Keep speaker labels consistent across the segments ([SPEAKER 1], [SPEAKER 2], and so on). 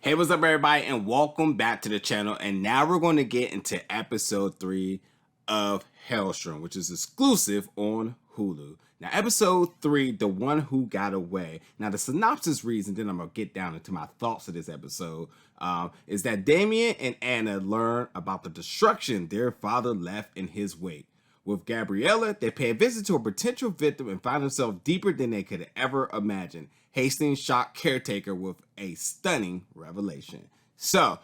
[SPEAKER 1] Hey, what's up, everybody, and welcome back to the channel. And now we're going to get into episode 3 of Helstrom, which is exclusive on Hulu. Now, episode 3, The One Who Got Away. Now, the synopsis reads, and then I'm going to get down into my thoughts of this episode, is that Daimon and Ana learn about the destruction their father left in his wake. With Gabriella, they pay a visit to a potential victim and find themselves deeper than they could ever imagine. Hastings shocked Caretaker with a stunning revelation. So,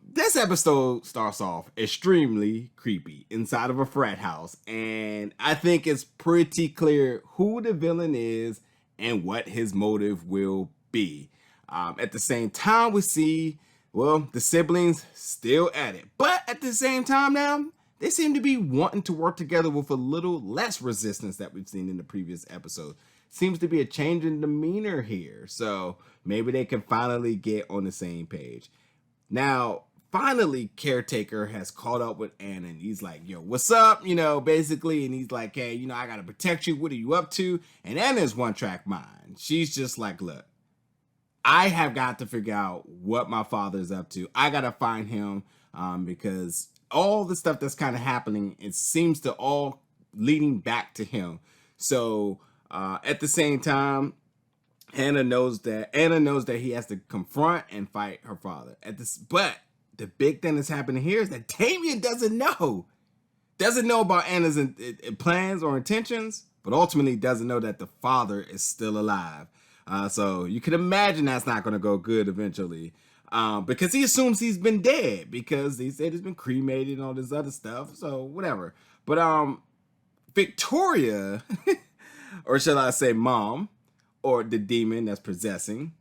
[SPEAKER 1] this episode starts off extremely creepy inside of a frat house, and I think it's pretty clear who the villain is and what his motive will be. At the same time, we see, well, the siblings still at it, but at the same time now, they seem to be wanting to work together with a little less resistance that we've seen in the previous episode. Seems to be a change in demeanor here. So maybe they can finally get on the same page. Now, finally, Caretaker has caught up with Ana and he's like, yo, what's up? Basically. And he's like, hey, I got to protect you. What are you up to? And Anna's one track mind. She's just like, look, I have got to figure out what my father's up to. I got to find him because all the stuff that's kind of happening, it seems to all leading back to him. So at the same time, Ana knows that he has to confront and fight her father. But the big thing that's happening here is that Daimon doesn't know about Anna's plans or intentions, but ultimately doesn't know that the father is still alive. So you can imagine that's not going to go good eventually. Because he assumes he's been dead because they said he's been cremated and all this other stuff. So whatever. But Victoria, or shall I say mom, or the demon that's possessing,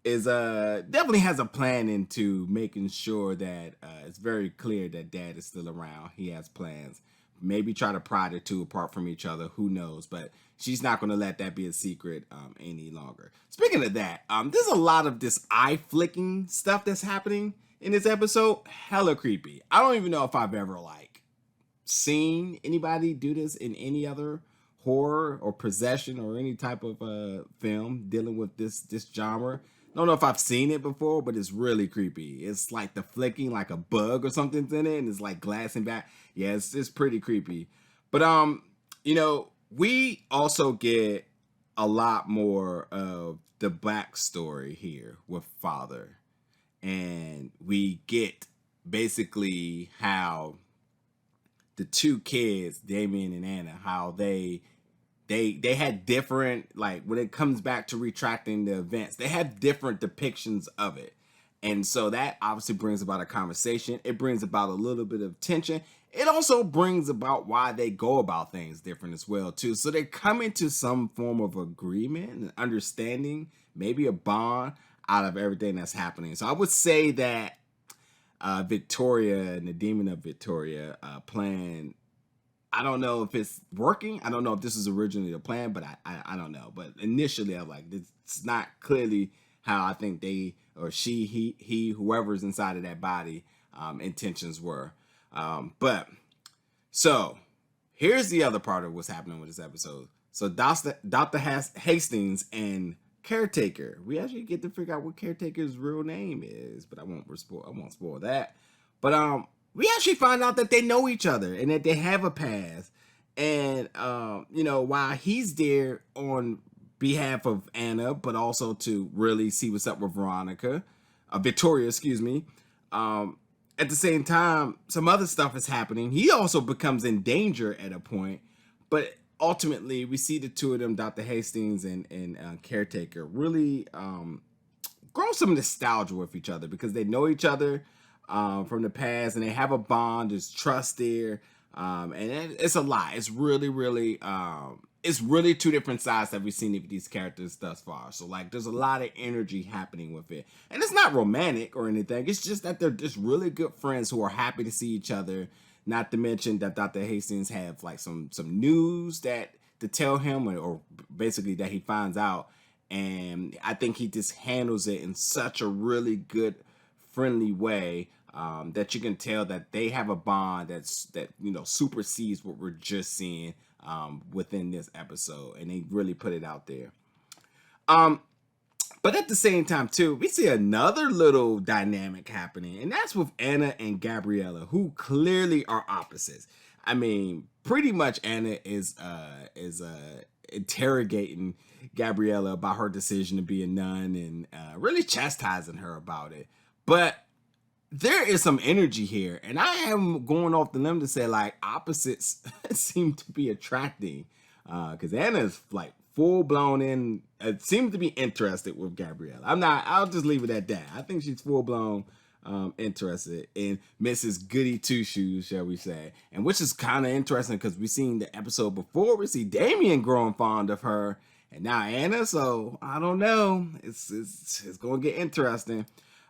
[SPEAKER 1] is definitely has a plan into making sure that it's very clear that dad is still around. He has plans. Maybe try to pry the two apart from each other. Who knows? But she's not going to let that be a secret any longer. Speaking of that, there's a lot of this eye flicking stuff that's happening in this episode. Hella creepy. I don't even know if I've ever seen anybody do this in any other horror or possession or any type of film dealing with this genre. I don't know if I've seen it before, but it's really creepy. It's like the flicking, like a bug or something's in it, and it's like glassing back. Yeah, it's pretty creepy. But we also get a lot more of the backstory here with father, and we get basically how the two kids, Daimon and Ana, how they had different, like when it comes back to retracting the events, they have different depictions of it. And so that obviously brings about a conversation. It brings about a little bit of tension. It also brings about why they go about things different as well, too. So they come into some form of agreement and understanding, maybe a bond out of everything that's happening. So I would say that Victoria and the Demon of Victoria plan, I don't know if it's working. I don't know if this is originally the plan, but I don't know. But initially, I'm like, it's not clearly how I think they or she, he, whoever's inside of that body, intentions were. But so here's the other part of what's happening with this episode. So Dr. Hastings and Caretaker, we actually get to figure out what Caretaker's real name is, but I won't spoil that. But we actually find out that they know each other and that they have a past. And, while he's there on behalf of Ana, but also to really see what's up with Victoria, excuse me. At the same time, some other stuff is happening. He also becomes in danger at a point. But ultimately, we see the two of them, Dr. Hastings and Caretaker, really grow some nostalgia with each other because they know each other from the past, and they have a bond. There's trust there, and it's a lot. It's really, really, it's really two different sides that we've seen of these characters thus far. So there's a lot of energy happening with it, and it's not romantic or anything. It's just that they're just really good friends who are happy to see each other. Not to mention that Dr. Hastings have some news to tell him, or basically that he finds out, and I think he just handles it in such a really good, friendly way that you can tell that they have a bond that supersedes what we're just seeing within this episode, and they really put it out there. But at the same time, too, we see another little dynamic happening, and that's with Ana and Gabriella, who clearly are opposites. I mean, pretty much Ana is interrogating Gabriella about her decision to be a nun and really chastising her about it. But there is some energy here, and I am going off the limb to say like opposites seem to be attracting, because Anna's like full blown in. Seems to be interested with Gabriella. I'm not. I'll just leave it at that. I think she's full blown interested in Mrs. Goody Two Shoes, shall we say? And which is kind of interesting because we seen the episode before. We see Damien growing fond of her, and now Ana. So I don't know. It's going to get interesting.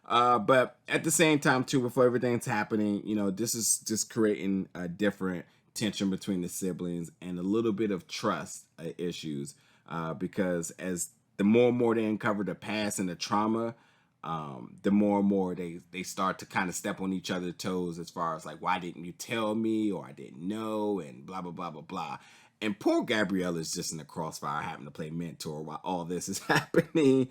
[SPEAKER 1] But at the same time, too, before everything's happening, you know, this is just creating a different tension between the siblings and a little bit of trust issues. Because as the more and more they uncover the past and the trauma, the more and more they start to kind of step on each other's toes as far as like, why didn't you tell me, or I didn't know, and blah, blah, blah, blah, blah. And poor Gabriella is just in the crossfire having to play mentor while all this is happening.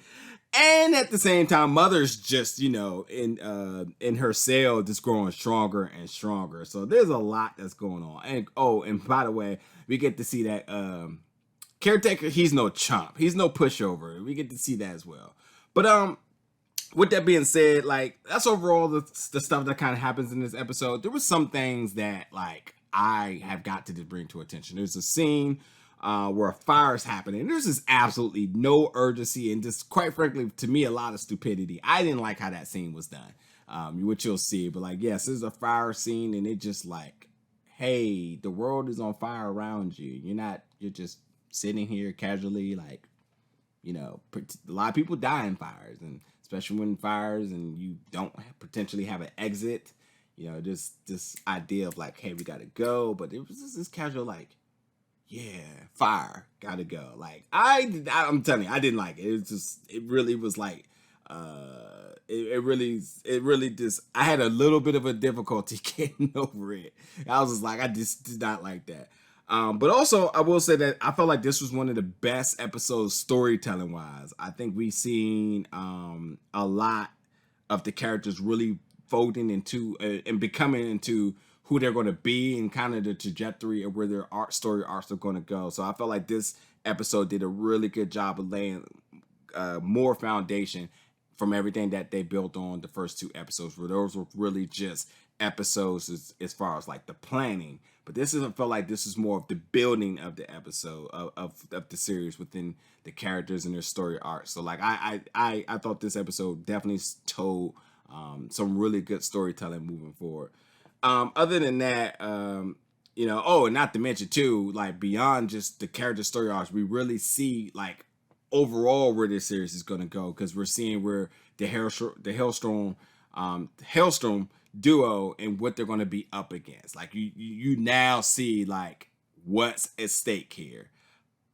[SPEAKER 1] And at the same time, Mother's just, you know, in her cell just growing stronger and stronger. So there's a lot that's going on. And and by the way, we get to see that Caretaker, he's no chump. He's no pushover. We get to see that as well. But with that being said, like, that's overall the stuff that kind of happens in this episode. There were some things that, like, I have got to bring to attention. There's a scene where a fire is happening. There's just absolutely no urgency and just, quite frankly, to me, a lot of stupidity. I didn't like how that scene was done, which you'll see. But, like, yes, there's a fire scene, and it just, like, hey, the world is on fire around you. You're just sitting here casually, like, you know, a lot of people die in fires, and especially when fires and you don't potentially have an exit, you know, just this idea of like, hey, we gotta go. But it was just this casual, like, yeah, fire, gotta go. Like, I'm telling you, I didn't like it. It really was like, it really just, I had a little bit of a difficulty getting over it. I was just like, I just did not like that. But also, I will say that I felt like this was one of the best episodes storytelling wise. I think we've seen a lot of the characters really folding into and becoming into who they're going to be and kind of the trajectory of where their story arcs are going to go. So I felt like this episode did a really good job of laying more foundation from everything that they built on the first two episodes, where those were really just episodes as far as like the planning. But this doesn't feel like this is more of the building of the episode of the series within the characters and their story arcs. So like I thought this episode definitely told some really good storytelling moving forward. Other than that, you know, and not to mention too, like beyond just the character story arcs, we really see like overall where this series is going to go, because we're seeing where the Helstrom duo and what they're going to be up against. Like you now see like what's at stake here.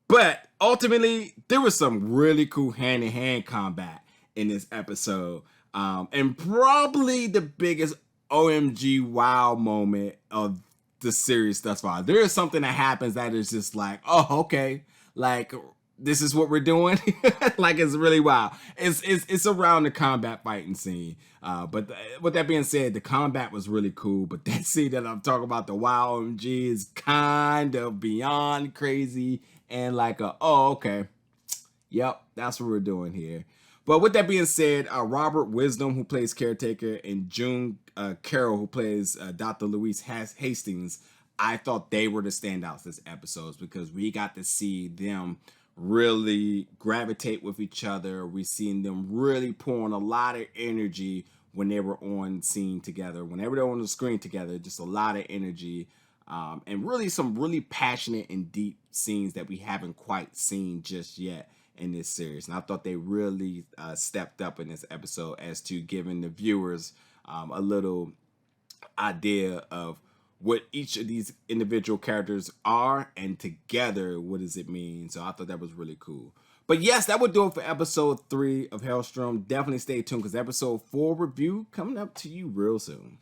[SPEAKER 1] But ultimately, there was some really cool hand-to-hand combat in this episode, and probably the biggest OMG wow moment of the series thus far. There is something that happens that is just like, oh, okay, like this is what we're doing. Like, it's really wild. It's around the combat fighting scene. But with that being said, the combat was really cool. But that scene that I'm talking about, the wow OMG, is kind of beyond crazy and like okay, yep, that's what we're doing here. But with that being said, Robert Wisdom, who plays Caretaker, and June Carroll, who plays Dr. Louise Hastings, I thought they were the standouts this episode, because we got to see them really gravitate with each other. We seen them really pouring a lot of energy when they were on scene together. Whenever they're on the screen together, just a lot of energy, and really some really passionate and deep scenes that we haven't quite seen just yet in this series. And I thought they really stepped up in this episode as to giving the viewers a little idea of what each of these individual characters are, and together, what does it mean? So I thought that was really cool. But yes, that would do it for episode 3 of Helstrom. Definitely stay tuned, because episode 4 review coming up to you real soon.